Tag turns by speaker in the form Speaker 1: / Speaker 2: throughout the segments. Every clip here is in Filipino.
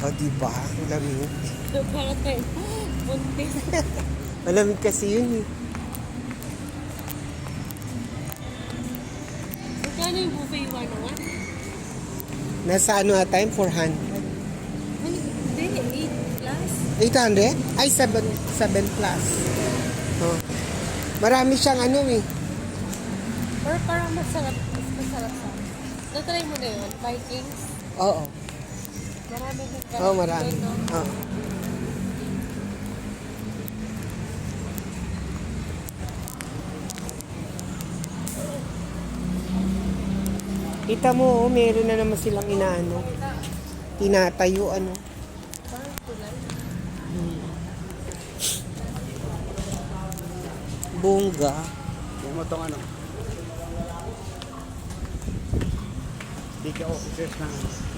Speaker 1: O, diba? Malamig.
Speaker 2: Para tayo, buntis.
Speaker 1: Malamig kasi yun eh.
Speaker 2: Magkano yung buffet 101?
Speaker 1: Nasa ano na time? 400.
Speaker 2: Ay, hindi, 8 plus.
Speaker 1: 800? Ay, 7 plus. Oh. Marami siyang ano eh.
Speaker 2: Or parang masarap, mas masarap sa akin. Natry mo na yun, Vikings.
Speaker 1: Oo.
Speaker 2: Marami din ka.
Speaker 1: Oo, marami.
Speaker 2: No?
Speaker 1: Oo. Kita mo, oh, meron na naman silang inaano. Tinatayo, ano.
Speaker 2: Parang kulay.
Speaker 1: Bongga.
Speaker 3: Yung mo itong ano. Di ka officers na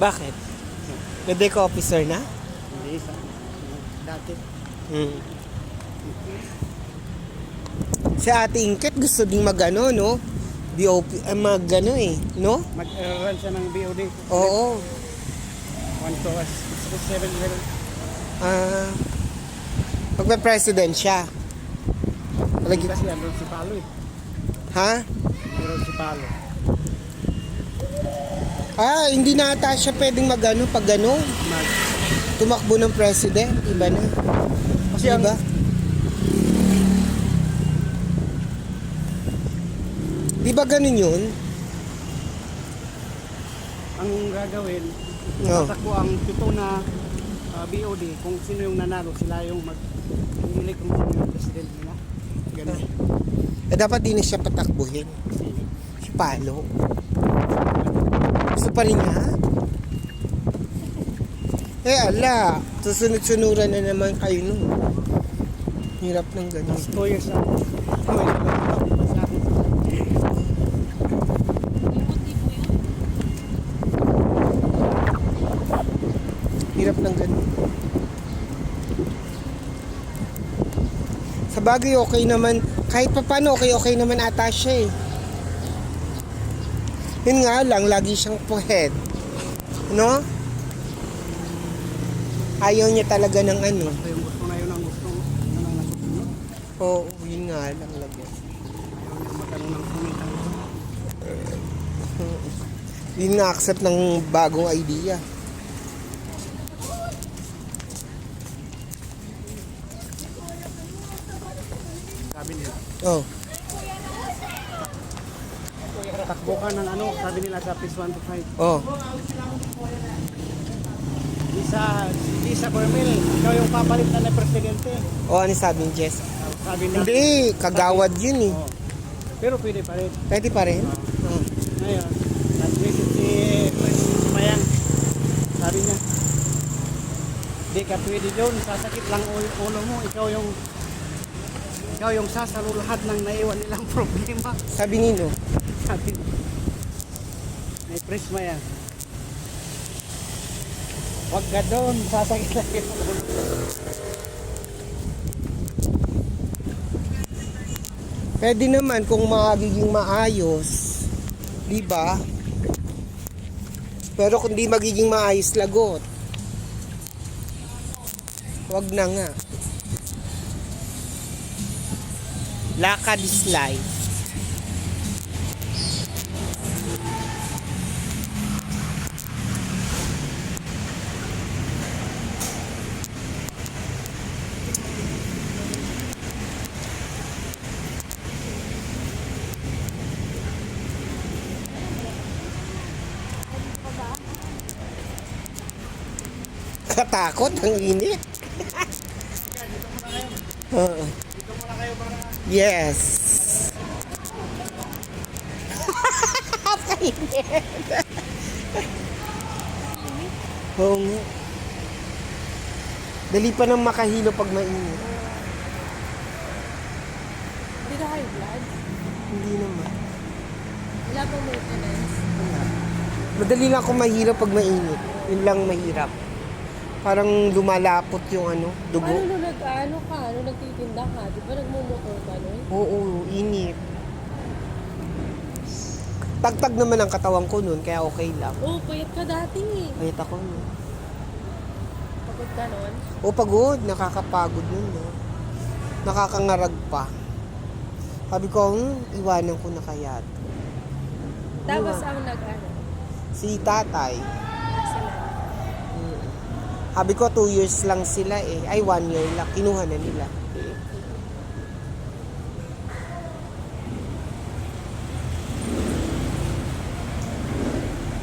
Speaker 1: Bakit? Gede ka officer na?
Speaker 3: hindi isa. Dati.
Speaker 1: Hmm. Si Ate Ingket gusto ding magano, no? BOP, magano eh, no?
Speaker 3: Mag-run siya ng BOD.
Speaker 1: Oo.
Speaker 3: 1 to 7 level.
Speaker 1: Magpa-president siya. Lagi,
Speaker 3: Kasi andun si Palo eh.
Speaker 1: ha?
Speaker 3: Meron si Palo.
Speaker 1: Hindi na ata siya pwedeng magano pag gano. Tumakbo ng president, iba na.
Speaker 3: Kasi ang,
Speaker 1: Diba? Di ba ganun yun?
Speaker 3: ang gagawin,
Speaker 1: Oo.
Speaker 3: tatakbo ang 7 na BOD. Kung sino yung nanalo, sila yung mag-elect kung sino yung president nila. Ganun.
Speaker 1: Dapat din siya patakbuhin. Si Palo. Gusto pa rin niya? Ala, susunod-sunuran na naman kayo nun. Hirap ng ganun.
Speaker 3: 2 years na.
Speaker 1: Hirap ng ganun. Sa bagay, okay naman. Kahit pa paano, okay naman ata siya eh. Yun nga lang, lagi siyang puhed. No? Ayaw niya talaga ng ano.
Speaker 3: Basta yung gusto na yun ang gusto. Yun ang nasusunod.
Speaker 1: Oo, yun nga lang lagi.
Speaker 3: Ayaw niya magkaroon ng kumitang.
Speaker 1: Yun nga, accept ng bagong idea.
Speaker 3: Sabi nila.
Speaker 1: Oh,
Speaker 3: Takbo ka ng ano, sabi nila sa phase 1 to 5.
Speaker 1: oh.
Speaker 3: Di sa Cormel, ikaw yung papalit na presidente.
Speaker 1: Oh, ano sabi ni Jess?
Speaker 3: Sabi niya.
Speaker 1: Hindi, kagawad yun eh.
Speaker 3: Oo. Pero pwede pa rin.
Speaker 1: Pwede pa rin? Oh.
Speaker 3: Ngayon, nag-visit si Mayang. Sabi niya, di ka pwede doon, sasakit lang ulo mo. Ikaw yung sasalo lahat ng naiwan nilang problema.
Speaker 1: Sabi nino?
Speaker 3: Sabi may press Mayang. Huwag ka doon, sasakit lang yung ulo.
Speaker 1: Pwede naman kung magiging maayos. Di ba? Pero kung di magiging maayos, lagot. Wag na nga. Lakad is life. Katakot ang init. Oo. Yes. Kainit. Oo nga. Dali pa nang makahilo pag mainit.
Speaker 2: Hindi ka high blood?
Speaker 1: Hindi naman.
Speaker 2: Wala pang maintenance.
Speaker 1: Madali lang akong mahilo pag mainit. Yun lang mahirap. Parang lumalapot yung dugo.
Speaker 2: Ano nung nagtitinda ka? Di ba nagmumotor ka nun?
Speaker 1: Oo, init. Tagtag naman ang katawan ko nun, kaya okay lang.
Speaker 2: Oo, payat ka dati eh.
Speaker 1: Kahit ako nun.
Speaker 2: Pagod ka nun.
Speaker 1: O pagod, nakakapagod nun, no? Nakakangarag pa. Sabi ko, iwanan ko na kaya to.
Speaker 2: Tapos
Speaker 1: Diba?
Speaker 2: ang nag-ano,
Speaker 1: Si tatay.
Speaker 2: sila.
Speaker 1: Sabi ko, 2 years lang sila eh. Ay, 1 year lang. Kinuha na nila.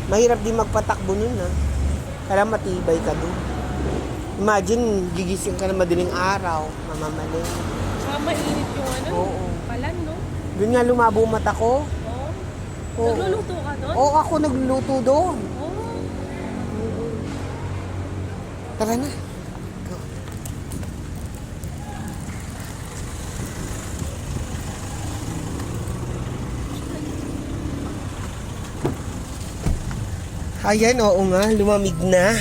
Speaker 1: Mahirap din magpatakbo nun, ha? Kaya matibay ka dun. Imagine, gigising ka na madaling araw, mamamaling.
Speaker 2: Tsaka mainit yung ano,
Speaker 1: Oo.
Speaker 2: palan, no?
Speaker 1: Doon nga lumabo mata ko.
Speaker 2: Oo.
Speaker 1: Oo.
Speaker 2: Nagluluto ka doon?
Speaker 1: Oo, ako nagluluto doon.
Speaker 2: Oo.
Speaker 1: Tara na. Go. Ayan, oo nga, lumamig na.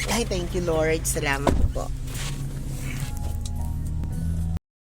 Speaker 1: Ay, thank you Lord. Salamat po.